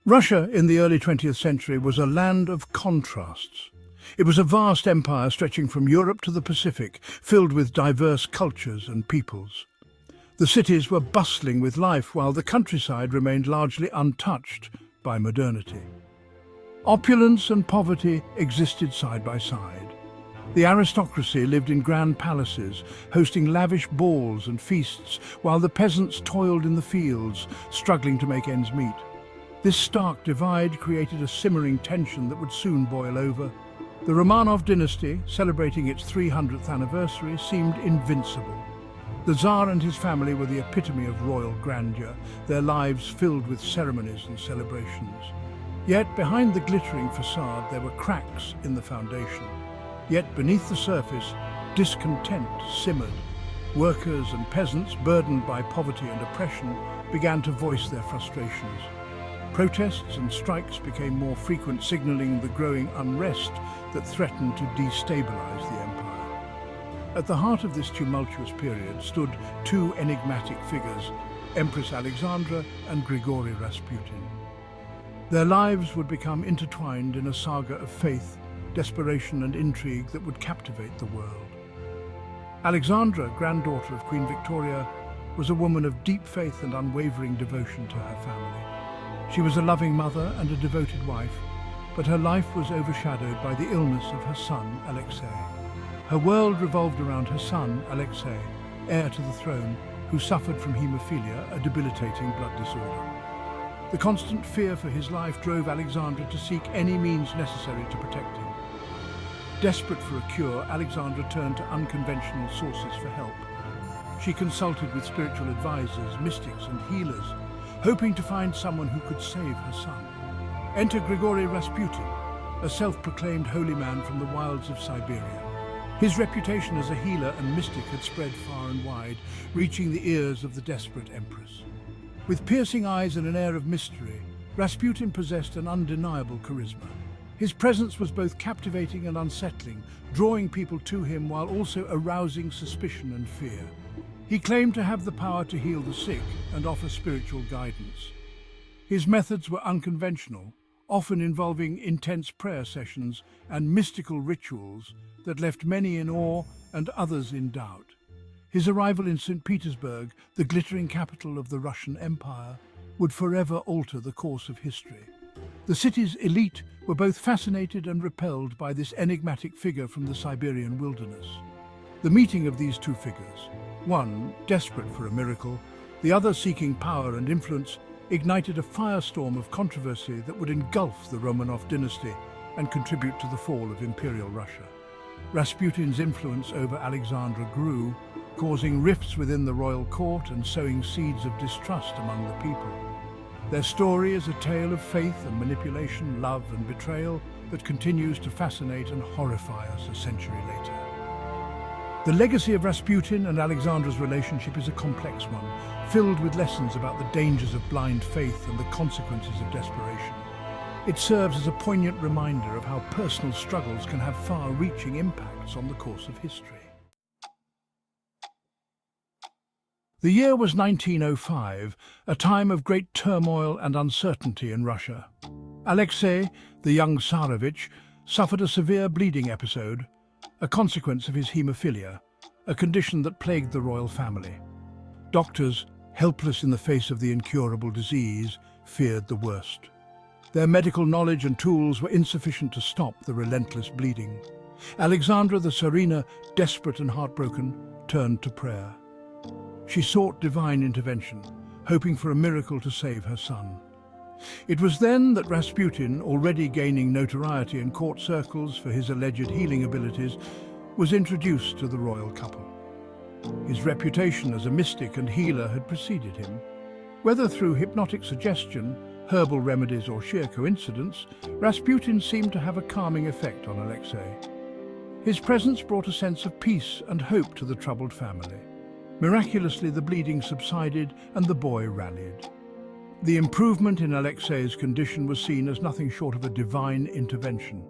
Russia in the early 20th century was a land of contrasts. It was a vast empire stretching from Europe to the Pacific, filled with diverse cultures and peoples. The cities were bustling with life, while the countryside remained largely untouched by modernity. Opulence and poverty existed side by side. The aristocracy lived in grand palaces, hosting lavish balls and feasts, while the peasants toiled in the fields, struggling to make ends meet. This stark divide created a simmering tension that would soon boil over. The Romanov dynasty, celebrating its 300th anniversary, seemed invincible. The Tsar and his family were the epitome of royal grandeur, their lives filled with ceremonies and celebrations. Yet behind the glittering facade there were cracks in the foundation. Yet beneath the surface, discontent simmered. Workers and peasants, burdened by poverty and oppression, began to voice their frustrations. Protests and strikes became more frequent, signaling the growing unrest that threatened to destabilize the empire. At the heart of this tumultuous period stood two enigmatic figures, Empress Alexandra and Grigory Rasputin. Their lives would become intertwined in a saga of faith, desperation and intrigue that would captivate the world. Alexandra, granddaughter of Queen Victoria, was a woman of deep faith and unwavering devotion to her family. She was a loving mother and a devoted wife, but her life was overshadowed by the illness of her son, Alexei. Her world revolved around her son, Alexei, heir to the throne, who suffered from haemophilia, a debilitating blood disorder. The constant fear for his life drove Alexandra to seek any means necessary to protect him. Desperate for a cure, Alexandra turned to unconventional sources for help. She consulted with spiritual advisors, mystics and healers, hoping to find someone who could save her son. Enter Grigory Rasputin, a self-proclaimed holy man from the wilds of Siberia. His reputation as a healer and mystic had spread far and wide, reaching the ears of the desperate empress. With piercing eyes and an air of mystery, Rasputin possessed an undeniable charisma. His presence was both captivating and unsettling, drawing people to him while also arousing suspicion and fear. He claimed to have the power to heal the sick and offer spiritual guidance. His methods were unconventional, often involving intense prayer sessions and mystical rituals that left many in awe and others in doubt. His arrival in St. Petersburg, the glittering capital of the Russian Empire, would forever alter the course of history. The city's elite were both fascinated and repelled by this enigmatic figure from the Siberian wilderness. The meeting of these two figures, one desperate for a miracle, the other seeking power and influence, ignited a firestorm of controversy that would engulf the Romanov dynasty and contribute to the fall of Imperial Russia. Rasputin's influence over Alexandra grew, causing rifts within the royal court and sowing seeds of distrust among the people. Their story is a tale of faith and manipulation, love and betrayal that continues to fascinate and horrify us a century later. The legacy of Rasputin and Alexandra's relationship is a complex one, filled with lessons about the dangers of blind faith and the consequences of desperation. It serves as a poignant reminder of how personal struggles can have far-reaching impacts on the course of history. The year was 1905, a time of great turmoil and uncertainty in Russia. Alexei, the young Tsarevich, suffered a severe bleeding episode, a consequence of his haemophilia, a condition that plagued the royal family. Doctors, helpless in the face of the incurable disease, feared the worst. Their medical knowledge and tools were insufficient to stop the relentless bleeding. Alexandra the Tsarina, desperate and heartbroken, turned to prayer. She sought divine intervention, hoping for a miracle to save her son. It was then that Rasputin, already gaining notoriety in court circles for his alleged healing abilities, was introduced to the royal couple. His reputation as a mystic and healer had preceded him. Whether through hypnotic suggestion, herbal remedies or sheer coincidence, Rasputin seemed to have a calming effect on Alexei. His presence brought a sense of peace and hope to the troubled family. Miraculously, the bleeding subsided and the boy rallied. The improvement in Alexei's condition was seen as nothing short of a divine intervention.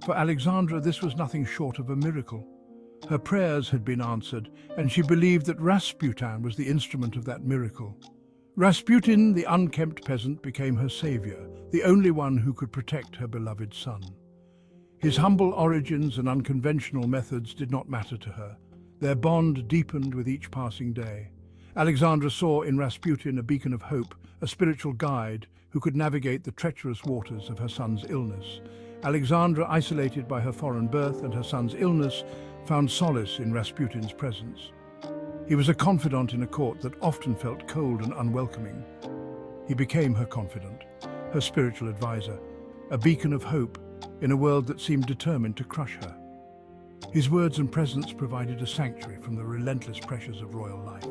For Alexandra, this was nothing short of a miracle. Her prayers had been answered, and she believed that Rasputin was the instrument of that miracle. Rasputin, the unkempt peasant, became her savior, the only one who could protect her beloved son. His humble origins and unconventional methods did not matter to her. Their bond deepened with each passing day. Alexandra saw in Rasputin a beacon of hope, a spiritual guide who could navigate the treacherous waters of her son's illness. Alexandra, isolated by her foreign birth and her son's illness, found solace in Rasputin's presence. He was a confidant in a court that often felt cold and unwelcoming. He became her confidant, her spiritual advisor, a beacon of hope in a world that seemed determined to crush her. His words and presence provided a sanctuary from the relentless pressures of royal life.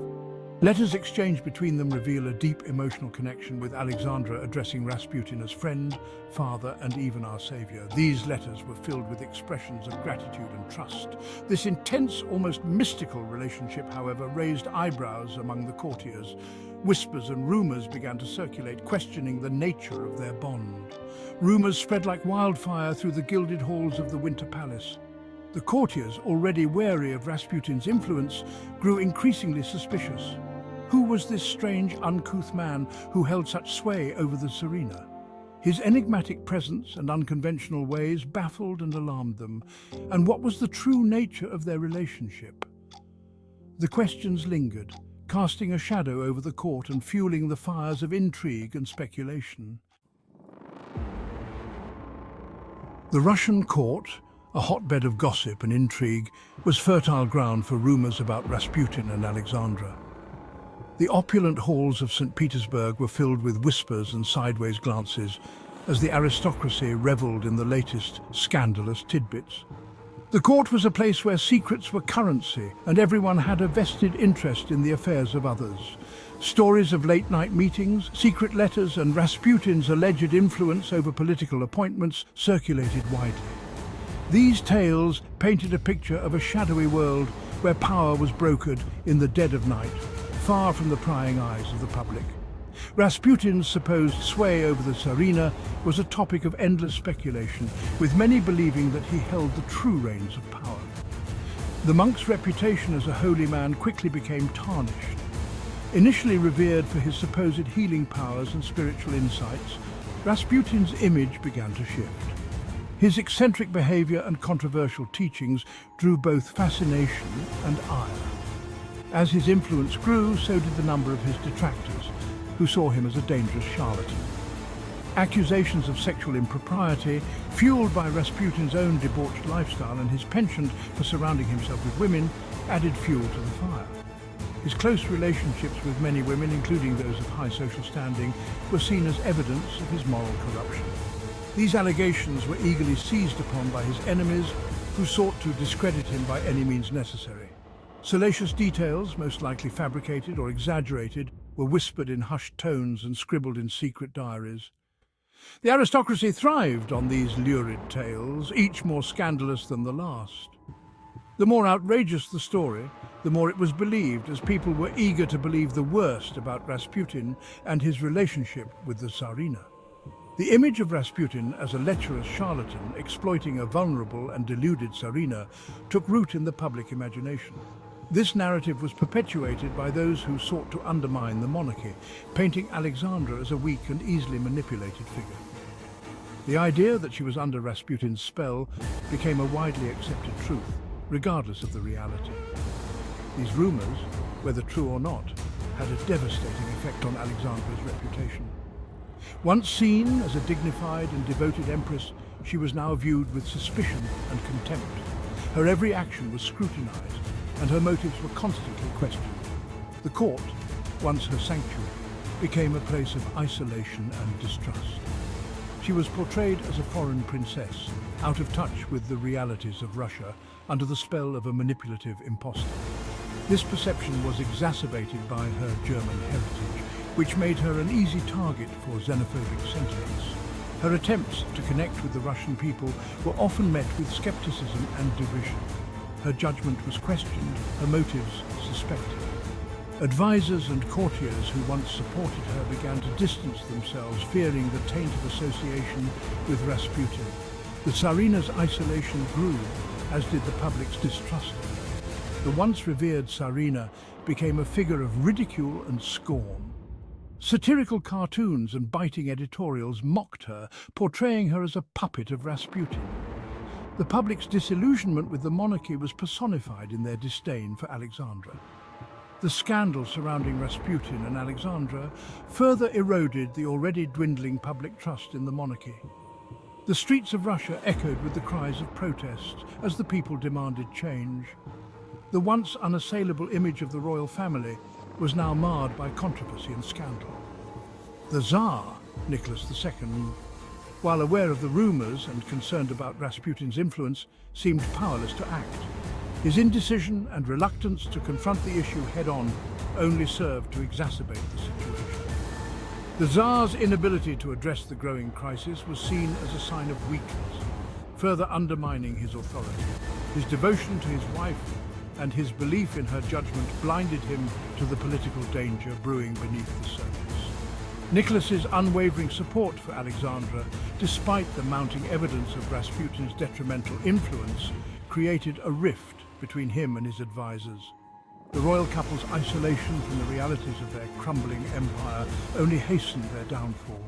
Letters exchanged between them reveal a deep emotional connection, with Alexandra addressing Rasputin as friend, father, and even our savior. These letters were filled with expressions of gratitude and trust. This intense, almost mystical relationship, however, raised eyebrows among the courtiers. Whispers and rumors began to circulate, questioning the nature of their bond. Rumors spread like wildfire through the gilded halls of the Winter Palace. The courtiers, already wary of Rasputin's influence, grew increasingly suspicious. Who was this strange, uncouth man who held such sway over the Tsarina? His enigmatic presence and unconventional ways baffled and alarmed them. And what was the true nature of their relationship? The questions lingered, casting a shadow over the court and fueling the fires of intrigue and speculation. The Russian court, a hotbed of gossip and intrigue, was fertile ground for rumors about Rasputin and Alexandra. The opulent halls of St. Petersburg were filled with whispers and sideways glances as the aristocracy reveled in the latest scandalous tidbits. The court was a place where secrets were currency and everyone had a vested interest in the affairs of others. Stories of late-night meetings, secret letters, and Rasputin's alleged influence over political appointments circulated widely. These tales painted a picture of a shadowy world where power was brokered in the dead of night, far from the prying eyes of the public. Rasputin's supposed sway over the Tsarina was a topic of endless speculation, with many believing that he held the true reins of power. The monk's reputation as a holy man quickly became tarnished. Initially revered for his supposed healing powers and spiritual insights, Rasputin's image began to shift. His eccentric behavior and controversial teachings drew both fascination and ire. As his influence grew, so did the number of his detractors, who saw him as a dangerous charlatan. Accusations of sexual impropriety, fueled by Rasputin's own debauched lifestyle and his penchant for surrounding himself with women, added fuel to the fire. His close relationships with many women, including those of high social standing, were seen as evidence of his moral corruption. These allegations were eagerly seized upon by his enemies, who sought to discredit him by any means necessary. Salacious details, most likely fabricated or exaggerated, were whispered in hushed tones and scribbled in secret diaries. The aristocracy thrived on these lurid tales, each more scandalous than the last. The more outrageous the story, the more it was believed, as people were eager to believe the worst about Rasputin and his relationship with the Tsarina. The image of Rasputin as a lecherous charlatan exploiting a vulnerable and deluded Tsarina took root in the public imagination. This narrative was perpetuated by those who sought to undermine the monarchy, painting Alexandra as a weak and easily manipulated figure. The idea that she was under Rasputin's spell became a widely accepted truth, regardless of the reality. These rumors, whether true or not, had a devastating effect on Alexandra's reputation. Once seen as a dignified and devoted empress, she was now viewed with suspicion and contempt. Her every action was scrutinized, and her motives were constantly questioned. The court, once her sanctuary, became a place of isolation and distrust. She was portrayed as a foreign princess, out of touch with the realities of Russia, under the spell of a manipulative impostor. This perception was exacerbated by her German heritage, which made her an easy target for xenophobic sentiments. Her attempts to connect with the Russian people were often met with skepticism and derision. Her judgment was questioned, her motives suspected. Advisors and courtiers who once supported her began to distance themselves, fearing the taint of association with Rasputin. The Tsarina's isolation grew, as did the public's distrust of her. The once revered Tsarina became a figure of ridicule and scorn. Satirical cartoons and biting editorials mocked her, portraying her as a puppet of Rasputin. The public's disillusionment with the monarchy was personified in their disdain for Alexandra. The scandal surrounding Rasputin and Alexandra further eroded the already dwindling public trust in the monarchy. The streets of Russia echoed with the cries of protest as the people demanded change. The once unassailable image of the royal family was now marred by controversy and scandal. The Tsar, Nicholas II, while aware of the rumours and concerned about Rasputin's influence, seemed powerless to act. His indecision and reluctance to confront the issue head-on only served to exacerbate the situation. The Tsar's inability to address the growing crisis was seen as a sign of weakness, further undermining his authority. His devotion to his wife and his belief in her judgment blinded him to the political danger brewing beneath the surface. Nicholas's unwavering support for Alexandra, despite the mounting evidence of Rasputin's detrimental influence, created a rift between him and his advisors. The royal couple's isolation from the realities of their crumbling empire only hastened their downfall.